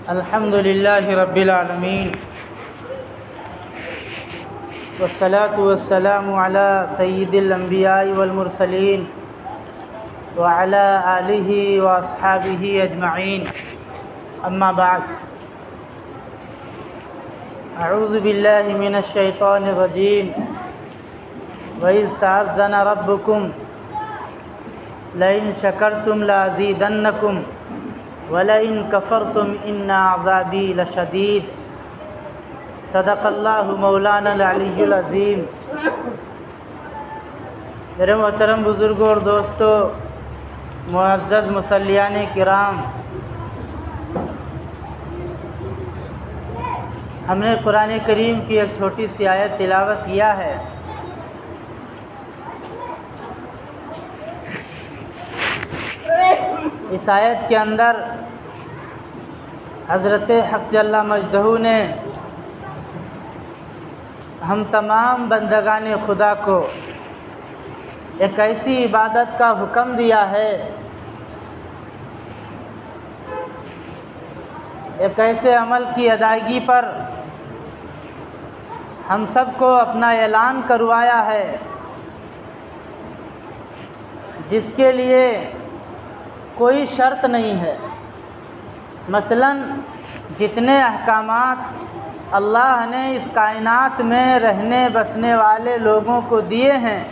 الحمد للہ رب العالمین والصلاة والسلام علی سید الانبیاء والمرسلین وعلی آلہ واصحابہ اجمعین، اما بعد۔ اعوذ باللہ من الشیطان الرجیم۔ وَإِذْ تَعَذَّنَ رَبُّكُمْ لَئِن شَكَرْتُمْ لَأَزِيدَنَّكُمْ وَلَئِن كَفَرْتُمْ إِنَّ عَذَابِي لَشَدِيدٌ۔ صدق اللہ مولانا العلی العظیم۔ میرے محترم بزرگوں اور دوستو، معزز مصلیان کرام، ہم نے قرآن کریم کی ایک چھوٹی سی آیت تلاوت کیا ہے۔ اس آیت کے اندر حضرت حق جل مجدہ نے ہم تمام بندگان خدا کو ایک ایسی عبادت کا حکم دیا ہے، ایک ایسے عمل کی ادائیگی پر ہم سب کو اپنا اعلان کروایا ہے جس کے لیے کوئی شرط نہیں ہے۔ مثلا جتنے احکامات اللہ نے اس کائنات میں رہنے بسنے والے لوگوں کو دیے ہیں،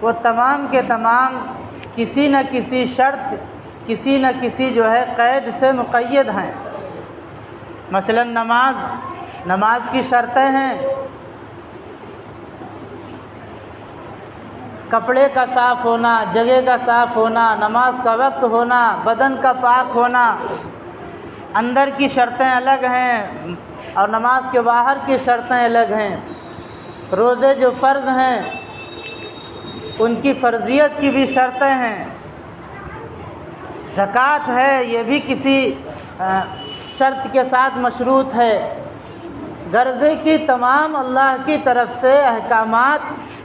وہ تمام کے تمام کسی نہ کسی شرط، کسی نہ کسی قید سے مقید ہیں۔ مثلا نماز کی شرطیں ہیں، کپڑے کا صاف ہونا، جگہ کا صاف ہونا، نماز کا وقت ہونا، بدن کا پاک ہونا، اندر کی شرطیں الگ ہیں اور نماز کے باہر کی شرطیں الگ ہیں۔ روزے جو فرض ہیں ان کی فرضیت کی بھی شرطیں ہیں۔ زکوٰۃ ہے، یہ بھی کسی شرط کے ساتھ مشروط ہے۔ غرضے کی تمام اللہ کی طرف سے احکامات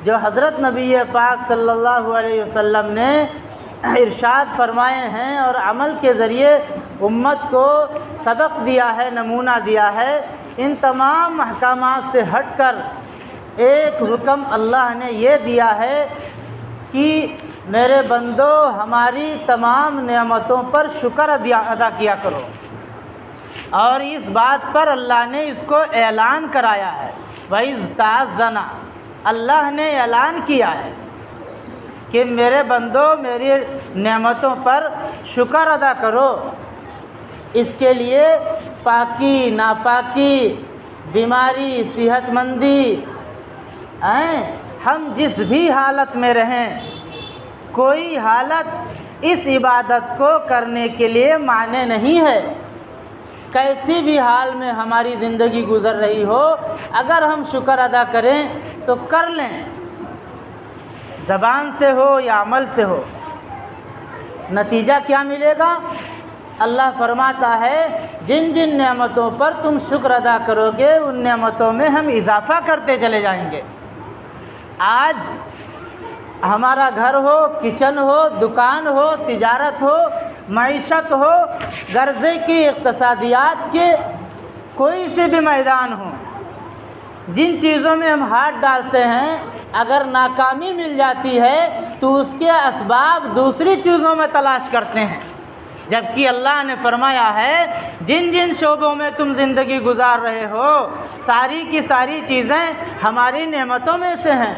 جو حضرت نبی پاک صلی اللہ علیہ وسلم نے ارشاد فرمائے ہیں اور عمل کے ذریعے امت کو سبق دیا ہے، نمونہ دیا ہے، ان تمام احکامات سے ہٹ کر ایک حکم اللہ نے یہ دیا ہے کہ میرے بندو ہماری تمام نعمتوں پر شکر ادا کیا کرو۔ اور اس بات پر اللہ نے اس کو اعلان کرایا ہے۔ وَإِذْ تَعَذَّنَ، اللہ نے اعلان کیا ہے کہ میرے بندو میری نعمتوں پر شکر ادا کرو۔ اس کے لیے پاکی، ناپاکی، بیماری، صحت مندی، ہم جس بھی حالت میں رہیں، کوئی حالت اس عبادت کو کرنے کے لیے مانع نہیں ہے۔ کیسی بھی حال میں ہماری زندگی گزر رہی ہو، اگر ہم شکر ادا کریں تو کر لیں، زبان سے ہو یا عمل سے ہو۔ نتیجہ کیا ملے گا؟ اللہ فرماتا ہے جن جن نعمتوں پر تم شکر ادا کرو گے ان نعمتوں میں ہم اضافہ کرتے چلے جائیں گے۔ آج ہمارا گھر ہو، کچن ہو، دکان ہو، تجارت ہو، معیشت ہو، غرضے کی اقتصادیات کے کوئی سے بھی میدان ہو، جن چیزوں میں ہم ہاتھ ڈالتے ہیں اگر ناکامی مل جاتی ہے تو اس کے اسباب دوسری چیزوں میں تلاش کرتے ہیں، جبکہ اللہ نے فرمایا ہے جن جن شعبوں میں تم زندگی گزار رہے ہو ساری کی ساری چیزیں ہماری نعمتوں میں سے ہیں۔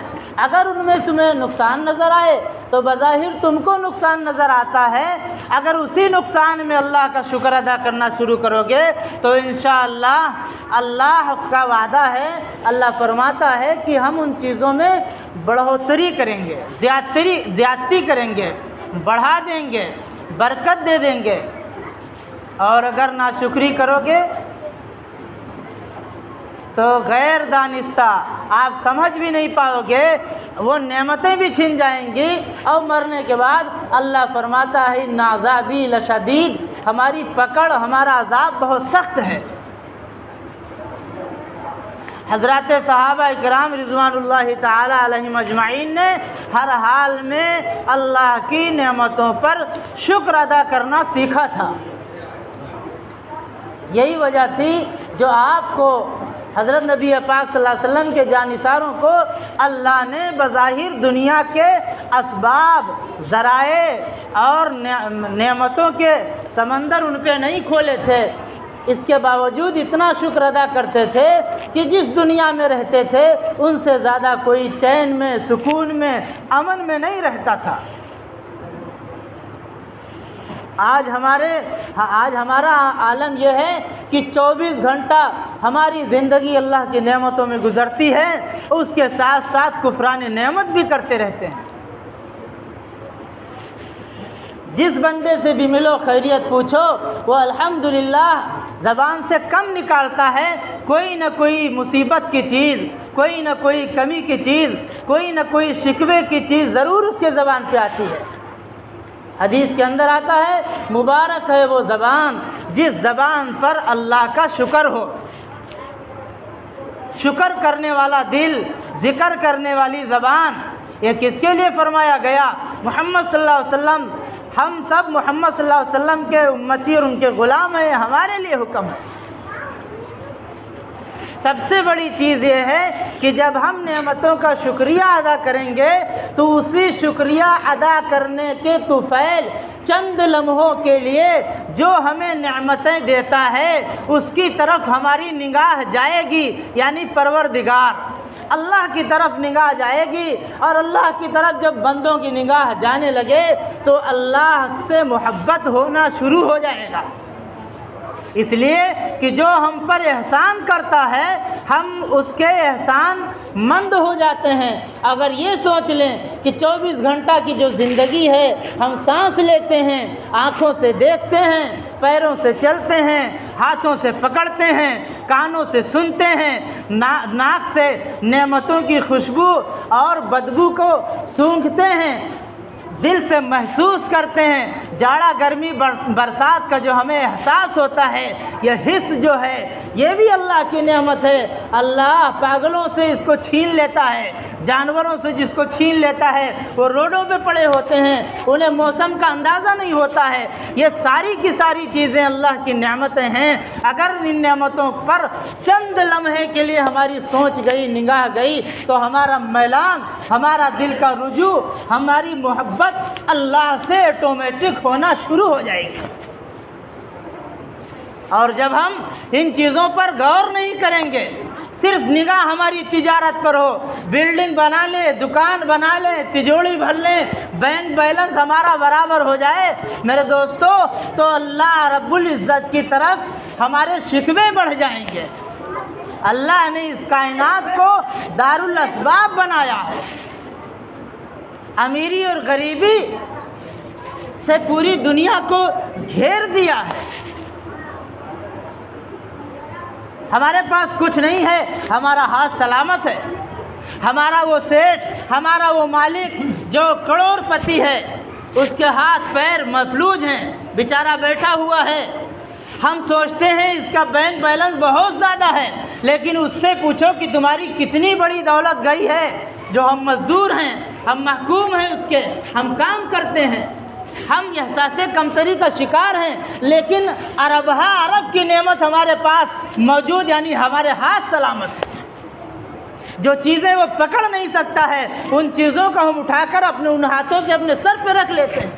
اگر ان میں تمہیں نقصان نظر آئے تو بظاہر تم کو نقصان نظر آتا ہے، اگر اسی نقصان میں اللہ کا شکر ادا کرنا شروع کرو گے تو انشاءاللہ اللہ کا وعدہ ہے، اللہ فرماتا ہے کہ ہم ان چیزوں میں بڑھوتری کریں گے، زیادتی کریں گے، بڑھا دیں گے، برکت دے دیں گے۔ اور اگر ناشکری کرو گے تو غیر دانستہ آپ سمجھ بھی نہیں پاؤ گے، وہ نعمتیں بھی چھن جائیں گی اور مرنے کے بعد اللہ فرماتا ہے ان عذابی لشدید، ہماری پکڑ، ہمارا عذاب بہت سخت ہے۔ حضرات صحابہ کرام رضوان اللہ تعالی علیہم اجمعین نے ہر حال میں اللہ کی نعمتوں پر شکر ادا کرنا سیکھا تھا۔ یہی وجہ تھی جو آپ کو حضرت نبی پاک صلی اللہ علیہ وسلم کے جانثاروں کو اللہ نے بظاہر دنیا کے اسباب، ذرائع اور نعمتوں کے سمندر ان پہ نہیں کھولے تھے، اس کے باوجود اتنا شکر ادا کرتے تھے کہ جس دنیا میں رہتے تھے ان سے زیادہ کوئی چین میں، سکون میں، امن میں نہیں رہتا تھا۔ آج ہمارا عالم یہ ہے کہ 24 گھنٹہ ہماری زندگی اللہ کی نعمتوں میں گزرتی ہے، اس کے ساتھ ساتھ کفران نعمت بھی کرتے رہتے ہیں۔ جس بندے سے بھی ملو خیریت پوچھو، وہ الحمدللہ زبان سے کم نکالتا ہے، کوئی نہ کوئی مصیبت کی چیز، کوئی نہ کوئی کمی کی چیز، کوئی نہ کوئی شکوے کی چیز ضرور اس کے زبان پہ آتی ہے۔ حدیث کے اندر آتا ہے مبارک ہے وہ زبان جس زبان پر اللہ کا شکر ہو، شکر کرنے والا دل، ذکر کرنے والی زبان۔ یہ کس کے لیے فرمایا گیا؟ محمد صلی اللہ علیہ وسلم، ہم سب محمد صلی اللہ علیہ وسلم کے امتی اور ان کے غلام ہیں، ہمارے لیے حکم ہے۔ سب سے بڑی چیز یہ ہے کہ جب ہم نعمتوں کا شکریہ ادا کریں گے تو اسی شکریہ ادا کرنے کے طفیل چند لمحوں کے لیے جو ہمیں نعمتیں دیتا ہے اس کی طرف ہماری نگاہ جائے گی، یعنی پروردگار اللہ کی طرف نگاہ جائے گی، اور اللہ کی طرف جب بندوں کی نگاہ جانے لگے تو اللہ سے محبت ہونا شروع ہو جائے گا۔ اس لیے کہ جو ہم پر احسان کرتا ہے ہم اس کے احسان مند ہو جاتے ہیں۔ اگر یہ سوچ لیں کہ 24 گھنٹہ کی جو زندگی ہے ہم سانس لیتے ہیں، آنکھوں سے دیکھتے ہیں، پیروں سے چلتے ہیں، ہاتھوں سے پکڑتے ہیں، کانوں سے سنتے ہیں، ناک سے نعمتوں کی خوشبو اور بدبو کو سونگھتے ہیں، دل سے محسوس کرتے ہیں، جاڑا گرمی برسات کا جو ہمیں احساس ہوتا ہے، یہ حس جو ہے یہ بھی اللہ کی نعمت ہے۔ اللہ پاگلوں سے اس کو چھین لیتا ہے، جانوروں سے جس کو چھین لیتا ہے وہ روڈوں پہ پڑے ہوتے ہیں، انہیں موسم کا اندازہ نہیں ہوتا ہے۔ یہ ساری کی ساری چیزیں اللہ کی نعمتیں ہیں۔ اگر ان نعمتوں پر چند لمحے کے لیے ہماری سوچ گئی، نگاہ گئی تو ہمارا میلان، ہمارا دل کا رجوع، ہماری محبت اللہ سے آٹومیٹک ہونا شروع ہو جائے گی۔ اور جب ہم ان چیزوں پر غور نہیں کریں گے، صرف نگاہ ہماری تجارت پر ہو، بلڈنگ بنا لیں، دکان بنا لیں، تجوری بھر لیں، بینک بیلنس ہمارا برابر ہو جائے میرے دوستو، تو اللہ رب العزت کی طرف ہمارے شکوے بڑھ جائیں گے۔ اللہ نے اس کائنات کو دارالاسباب بنایا ہے، امیری اور غریبی سے پوری دنیا کو گھیر دیا ہے۔ ہمارے پاس کچھ نہیں ہے، ہمارا ہاتھ سلامت ہے۔ ہمارا وہ سیٹھ، ہمارا وہ مالک جو کروڑ پتی ہے، اس کے ہاتھ پیر مفلوج ہیں، بیچارہ بیٹھا ہوا ہے۔ ہم سوچتے ہیں اس کا بینک بیلنس بہت زیادہ ہے، لیکن اس سے پوچھو کہ تمہاری کتنی بڑی دولت گئی ہے۔ جو ہم مزدور ہیں، ہم محکوم ہیں اس کے، ہم کام کرتے ہیں، ہم احساس کمتری کا شکار ہیں، لیکن اربہ ارب کی نعمت ہمارے پاس موجود، یعنی ہمارے ہاتھ سلامت ہیں۔ جو چیزیں وہ پکڑ نہیں سکتا ہے ان چیزوں کو ہم اٹھا کر اپنے ان ہاتھوں سے اپنے سر پہ رکھ لیتے ہیں۔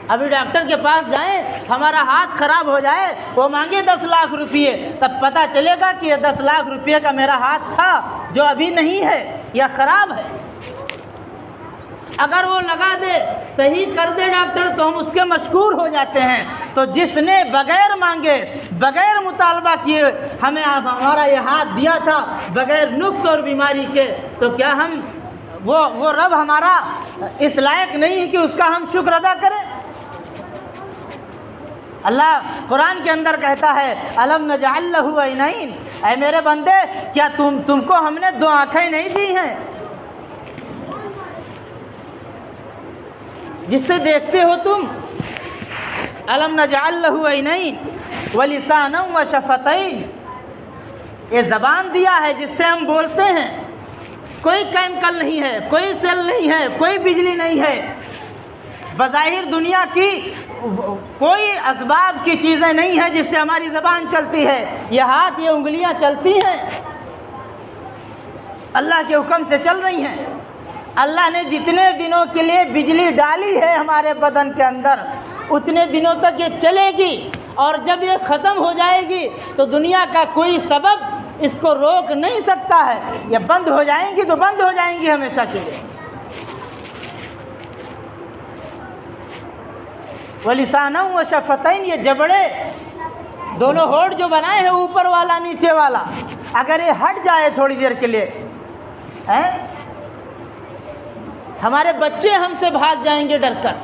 ابھی ڈاکٹر کے پاس جائیں، ہمارا ہاتھ خراب ہو جائے، وہ مانگے 10 لاکھ روپیے، تب پتہ چلے گا کہ یہ 10 لاکھ روپیے کا میرا ہاتھ تھا جو ابھی نہیں ہے یا خراب ہے۔ اگر وہ لگا دے، صحیح کر دے ڈاکٹر، تو ہم اس کے مشکور ہو جاتے ہیں۔ تو جس نے بغیر مانگے، بغیر مطالبہ کیے ہمیں ہمارا یہ ہاتھ دیا تھا، بغیر نقص اور بیماری کے، تو کیا ہم وہ رب ہمارا اس لائق نہیں ہے کہ اس کا ہم شکر ادا کریں؟ اللہ قرآن کے اندر کہتا ہے الم نجعل لہ عینین، اے میرے بندے کیا تم کو ہم نے 2 آنکھیں نہیں دی ہیں جس سے دیکھتے ہو تم؟ الم نجعل لہ عینین ولسانا وشفتین، یہ زبان دیا ہے جس سے ہم بولتے ہیں، کوئی کیمیکل نہیں ہے، کوئی سیل نہیں ہے، کوئی بجلی نہیں ہے، بظاہر دنیا کی کوئی اسباب کی چیزیں نہیں ہیں جس سے ہماری زبان چلتی ہے، یہ ہاتھ یہ انگلیاں چلتی ہیں، اللہ کے حکم سے چل رہی ہیں۔ اللہ نے جتنے دنوں کے لیے بجلی ڈالی ہے ہمارے بدن کے اندر اتنے دنوں تک یہ چلے گی، اور جب یہ ختم ہو جائے گی تو دنیا کا کوئی سبب اس کو روک نہیں سکتا ہے، یہ بند ہو جائیں گی تو بند ہو جائیں گی ہمیشہ کے لیے۔ وَلِسَانًا وَشَفَتَيْن، یہ جبڑے دونوں ہونٹ جو بنائے ہیں اوپر والا نیچے والا، اگر یہ ہٹ جائے تھوڑی دیر کے لیے ہمارے بچے ہم سے بھاگ جائیں گے ڈر کر،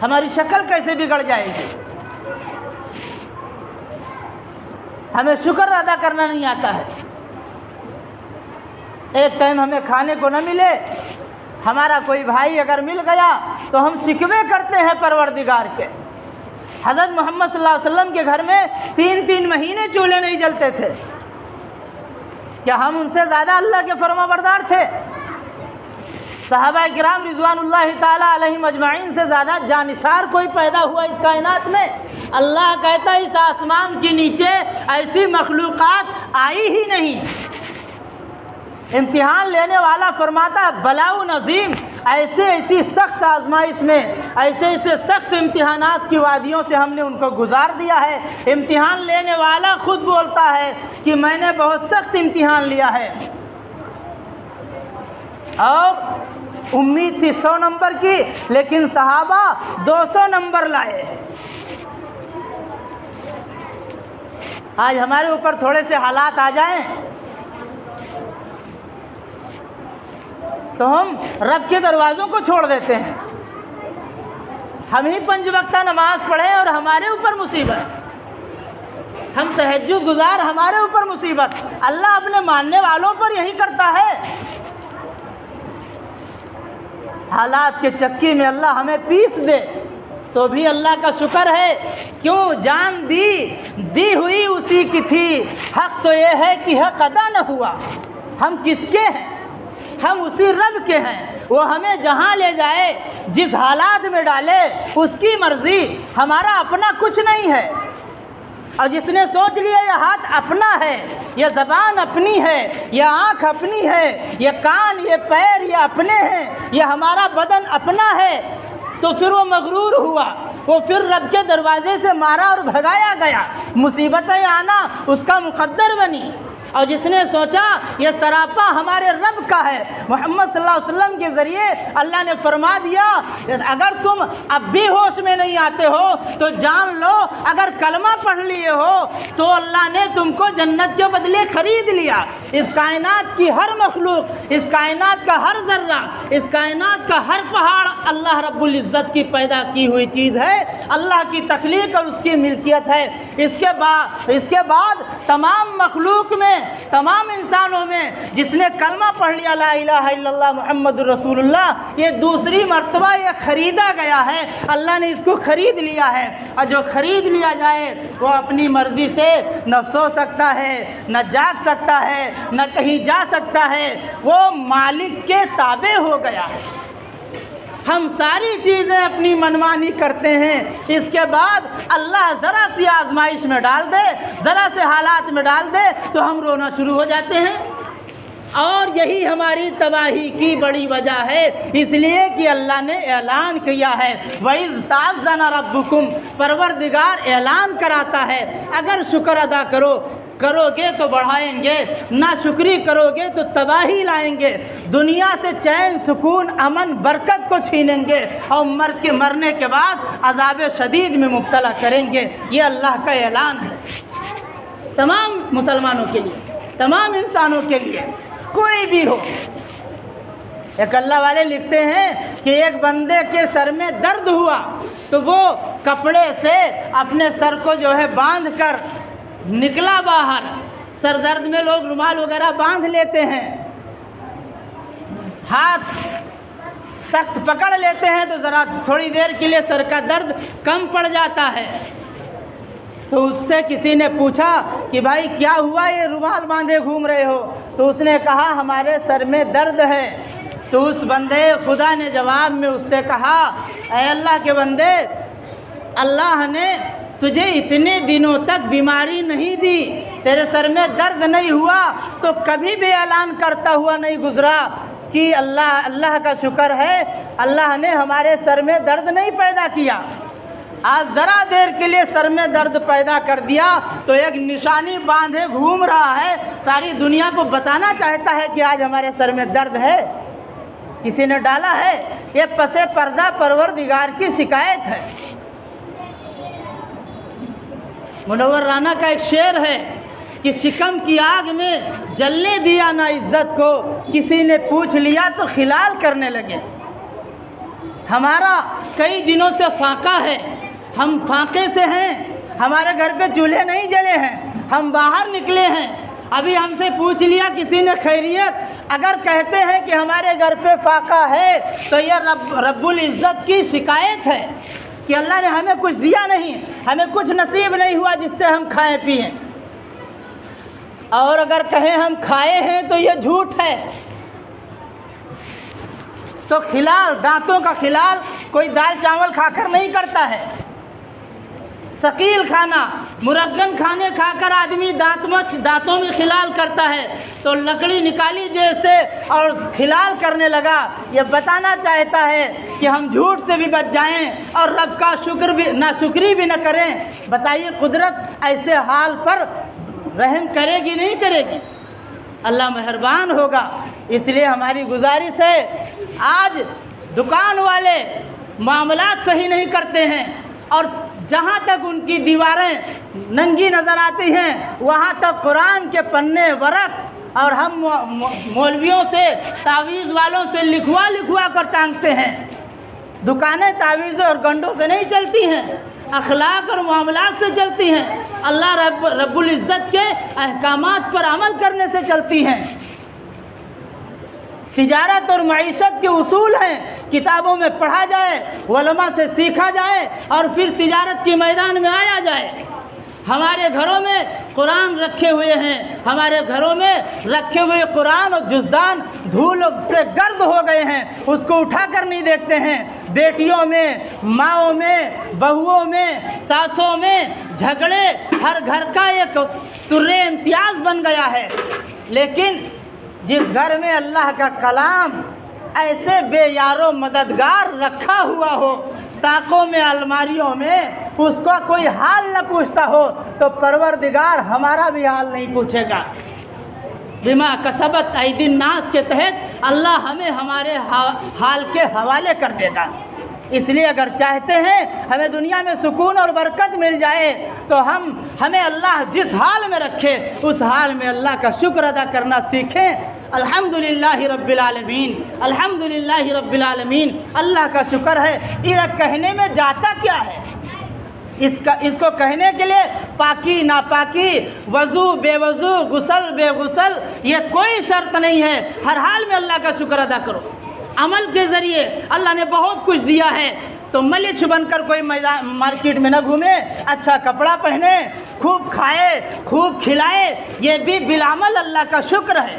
ہماری شکل کیسے بگڑ جائے گی، ہمیں شکر ادا کرنا نہیں آتا ہے۔ ایک ٹائم ہمیں کھانے کو نہ ملے، ہمارا کوئی بھائی اگر مل گیا تو ہم شکوے کرتے ہیں پروردگار کے۔ حضرت محمد صلی اللہ علیہ وسلم کے گھر میں 3 مہینے چولہے نہیں جلتے تھے، کیا ہم ان سے زیادہ اللہ کے فرما بردار تھے؟ صحابہ کرام رضوان اللہ تعالیٰ علیہم اجمعین سے زیادہ جانثار کوئی پیدا ہوا اس کائنات میں؟ اللہ کہتا ہے اس آسمان کے نیچے ایسی مخلوقات آئی ہی نہیں۔ امتحان لینے والا فرماتا بلاء عظیم، ایسی سخت آزمائش میں، ایسے سخت امتحانات کی وادیوں سے ہم نے ان کو گزار دیا ہے۔ امتحان لینے والا خود بولتا ہے کہ میں نے بہت سخت امتحان لیا ہے، اور امید تھی 100 نمبر کی، لیکن صحابہ 200 نمبر لائے۔ آج ہمارے اوپر تھوڑے سے حالات آ جائیں تو ہم رب کے دروازوں کو چھوڑ دیتے ہیں، ہم ہی 5 وقتہ نماز پڑھیں اور ہمارے اوپر مصیبت، ہم تہجد گزار ہمارے اوپر مصیبت۔ اللہ اپنے ماننے والوں پر یہی کرتا ہے۔ حالات کے چکی میں اللہ ہمیں پیس دے تو بھی اللہ کا شکر ہے، کیوں جان دی ہوئی اسی کی تھی، حق تو یہ ہے کہ حق ادا نہ ہوا۔ ہم کس کے ہیں؟ ہم اسی رب کے ہیں، وہ ہمیں جہاں لے جائے جس حالات میں ڈالے اس کی مرضی، ہمارا اپنا کچھ نہیں ہے۔ اور جس نے سوچ لیا یہ ہاتھ اپنا ہے، یہ زبان اپنی ہے، یہ آنکھ اپنی ہے، یہ کان یہ پیر یہ اپنے ہیں، یہ ہمارا بدن اپنا ہے، تو پھر وہ مغرور ہوا، وہ پھر رب کے دروازے سے مارا اور بھگایا گیا، مصیبتیں آنا اس کا مقدر بنی۔ اور جس نے سوچا یہ سراپا ہمارے رب کا ہے، محمد صلی اللہ علیہ وسلم کے ذریعے اللہ نے فرما دیا اگر تم اب بھی ہوش میں نہیں آتے ہو تو جان لو اگر کلمہ پڑھ لیے ہو تو اللہ نے تم کو جنت کے بدلے خرید لیا۔ اس کائنات کی ہر مخلوق، اس کائنات کا ہر ذرہ، اس کائنات کا ہر پہاڑ اللہ رب العزت کی پیدا کی ہوئی چیز ہے، اللہ کی تخلیق اور اس کی ملکیت ہے۔ اس کے بعد تمام مخلوق میں، تمام انسانوں میں جس نے کلمہ پڑھ لیا لا الہ الا اللہ محمد الرسول اللہ، یہ دوسری مرتبہ یہ خریدا گیا ہے، اللہ نے اس کو خرید لیا ہے۔ اور جو خرید لیا جائے وہ اپنی مرضی سے نہ سو سکتا ہے، نہ جاگ سکتا ہے، نہ کہیں جا سکتا ہے، وہ مالک کے تابع ہو گیا ہے۔ ہم ساری چیزیں اپنی منمانی کرتے ہیں، اس کے بعد اللہ ذرا سی آزمائش میں ڈال دے، ذرا سے حالات میں ڈال دے تو ہم رونا شروع ہو جاتے ہیں، اور یہی ہماری تباہی کی بڑی وجہ ہے، اس لیے کہ اللہ نے اعلان کیا ہے وَإِذْ تَعَذَّنَ رَبُّكُمْ، پروردگار اعلان کراتا ہے اگر شکر ادا کرو گے تو بڑھائیں گے، نہ شکری کرو گے تو تباہی لائیں گے، دنیا سے چین سکون امن برکت کو چھینیں گے، اور مرنے کے بعد عذاب شدید میں مبتلا کریں گے۔ یہ اللہ کا اعلان ہے تمام مسلمانوں کے لیے، تمام انسانوں کے لیے، کوئی بھی ہو۔ ایک اللہ والے لکھتے ہیں کہ ایک بندے کے سر میں درد ہوا تو وہ کپڑے سے اپنے سر کو جو ہے باندھ کر نکلا باہر۔ سر درد میں لوگ رومال وغیرہ باندھ لیتے ہیں، ہاتھ سخت پکڑ لیتے ہیں تو ذرا تھوڑی دیر کے لیے سر کا درد کم پڑ جاتا ہے۔ تو اس سے کسی نے پوچھا کہ بھائی کیا ہوا، یہ رومال باندھے گھوم رہے ہو؟ تو اس نے کہا ہمارے سر میں درد ہے، تو اس بندے خدا نے جواب میں اس سے کہا اے اللہ کے بندے، اللہ نے تجھے اتنے دنوں تک بیماری نہیں دی، تیرے سر میں درد نہیں ہوا، تو کبھی بھی اعلان کرتا ہوا نہیں گزرا کہ اللہ کا شکر ہے اللہ نے ہمارے سر میں درد نہیں پیدا کیا۔ آج ذرا دیر کے لیے سر میں درد پیدا کر دیا تو ایک نشانی باندھے گھوم رہا ہے، ساری دنیا کو بتانا چاہتا ہے کہ آج ہمارے سر میں درد ہے، کسی نے ڈالا ہے۔ یہ پس پردہ پروردگار کی شکایت ہے۔ منور رانا کا ایک شعر ہے کہ شکم کی آگ میں جلنے دیا نہ عزت کو، کسی نے پوچھ لیا تو خلال کرنے لگے۔ ہمارا کئی دنوں سے فاقہ ہے، ہم فاقے سے ہیں، ہمارے گھر پہ چولہے نہیں جلے ہیں، ہم باہر نکلے ہیں، ابھی ہم سے پوچھ لیا کسی نے خیریت۔ اگر کہتے ہیں کہ ہمارے گھر پہ فاقہ ہے تو یہ رب العزت کی شکایت ہے کہ اللہ نے ہمیں کچھ دیا نہیں، ہمیں کچھ نصیب نہیں ہوا جس سے ہم کھائیں پئیں۔ اور اگر کہیں ہم کھائے ہیں تو یہ جھوٹ ہے۔ تو خلال، دانتوں کا خلال کوئی دال چاول کھا کر نہیں کرتا ہے۔ ثقیل کھانا، مرغن کھانے کھا کر آدمی دانتوں میں خلال کرتا ہے، تو لکڑی نکالی جیب سے اور خلال کرنے لگا۔ یہ بتانا چاہتا ہے کہ ہم جھوٹ سے بھی بچ جائیں اور رب کا ناشکری بھی نہ کریں۔ بتائیے قدرت ایسے حال پر رحم کرے گی نہیں کرے گی؟ اللہ مہربان ہوگا۔ اس لیے ہماری گزارش ہے، آج دکان والے معاملات صحیح نہیں کرتے ہیں، اور جہاں تک ان کی دیواریں ننگی نظر آتی ہیں وہاں تک قرآن کے پنے ورق اور ہم مولویوں سے، تعویذ والوں سے لکھوا کر ٹانگتے ہیں۔ دکانیں تعویذوں اور گنڈوں سے نہیں چلتی ہیں، اخلاق اور معاملات سے چلتی ہیں، اللہ رب العزت کے احکامات پر عمل کرنے سے چلتی ہیں۔ تجارت اور معیشت کے اصول ہیں، کتابوں میں پڑھا جائے، علماء سے سیکھا جائے اور پھر تجارت کے میدان میں آیا جائے۔ ہمارے گھروں میں قرآن رکھے ہوئے ہیں، ہمارے گھروں میں رکھے ہوئے قرآن اور جزدان دھول سے گرد ہو گئے ہیں، اس کو اٹھا کر نہیں دیکھتے ہیں۔ بیٹیوں میں، ماؤں میں، بہوؤں میں، ساسوں میں جھگڑے ہر گھر کا ایک طرے امتیاز بن گیا ہے۔ لیکن جس گھر میں اللہ کا کلام ایسے بے یار و مددگار رکھا ہوا ہو، طاقوں میں، الماریوں میں، اس کا کوئی حال نہ پوچھتا ہو، تو پروردگار ہمارا بھی حال نہیں پوچھے گا۔ بما کسبت ایدی الناس کے تحت اللہ ہمیں ہمارے حال کے حوالے کر دے گا۔ اس لیے اگر چاہتے ہیں ہمیں دنیا میں سکون اور برکت مل جائے تو ہمیں اللہ جس حال میں رکھے اس حال میں اللہ کا شکر ادا کرنا سیکھیں۔ الحمدللہ رب العالمین، الحمدللہ رب العالمین، اللہ کا شکر ہے۔ یہ کہنے میں جاتا کیا ہے؟ اس کو کہنے کے لیے پاکی ناپاکی، وضو بے وضو، غسل بے غسل، یہ کوئی شرط نہیں ہے۔ ہر حال میں اللہ کا شکر ادا کرو۔ عمل کے ذریعے اللہ نے بہت کچھ دیا ہے، تو ملچ بن کر کوئی مارکیٹ میں نہ گھومے، اچھا کپڑا پہنے، خوب کھائے، خوب کھلائے، یہ بھی بالعمل اللہ کا شکر ہے۔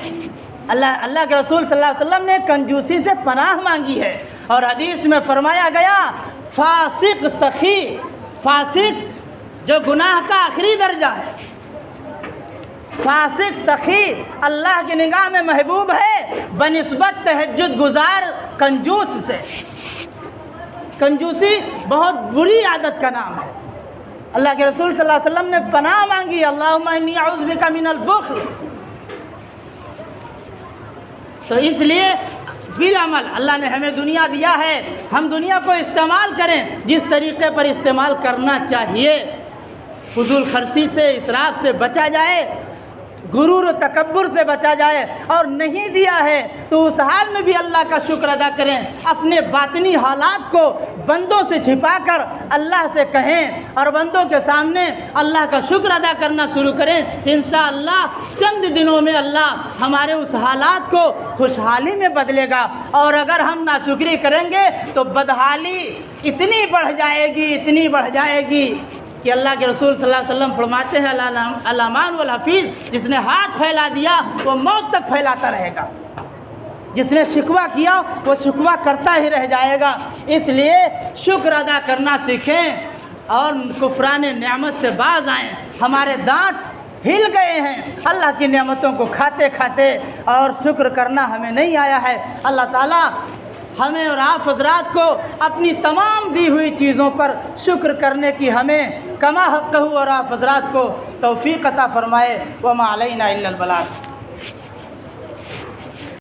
اللہ کے رسول صلی اللہ علیہ وسلم نے کنجوسی سے پناہ مانگی ہے، اور حدیث میں فرمایا گیا فاسق سخی، فاسق جو گناہ کا آخری درجہ ہے، فاسق سخی اللہ کی نگاہ میں محبوب ہے بنسبت تہجد گزار کنجوس سے۔ کنجوسی بہت بری عادت کا نام ہے۔ اللہ کے رسول صلی اللہ علیہ وسلم نے پناہ مانگی، اللہم انی اعوذ بک من البخل۔ تو اس لیے بالعمل اللہ نے ہمیں دنیا دیا ہے، ہم دنیا کو استعمال کریں جس طریقے پر استعمال کرنا چاہیے۔ فضول خرچی سے، اسراف سے بچا جائے، غرور و تکبر سے بچا جائے، اور نہیں دیا ہے تو اس حال میں بھی اللہ کا شکر ادا کریں۔ اپنے باطنی حالات کو بندوں سے چھپا کر اللہ سے کہیں اور بندوں کے سامنے اللہ کا شکر ادا کرنا شروع کریں۔ انشاءاللہ چند دنوں میں اللہ ہمارے اس حالات کو خوشحالی میں بدلے گا، اور اگر ہم ناشکری کریں گے تو بدحالی اتنی بڑھ جائے گی، اتنی بڑھ جائے گی کہ اللہ کے رسول صلی اللہ علیہ وسلم فرماتے ہیں الامان والحفیظ، جس نے ہاتھ پھیلا دیا وہ موت تک پھیلاتا رہے گا۔ جس نے شکوہ کیا وہ شکوہ کرتا ہی رہ جائے گا۔ اس لیے شکر ادا کرنا سیکھیں اور کفران نعمت سے باز آئیں۔ ہمارے دانت ہل گئے ہیں اللہ کی نعمتوں کو کھاتے کھاتے، اور شکر کرنا ہمیں نہیں آیا ہے۔ اللہ تعالیٰ ہمیں اور آپ حضرات کو اپنی تمام دی ہوئی چیزوں پر شکر کرنے کی ہمیں کما حقہ اور آپ حضرات کو توفیق عطا فرمائے۔ وما علینا الا البلاغ۔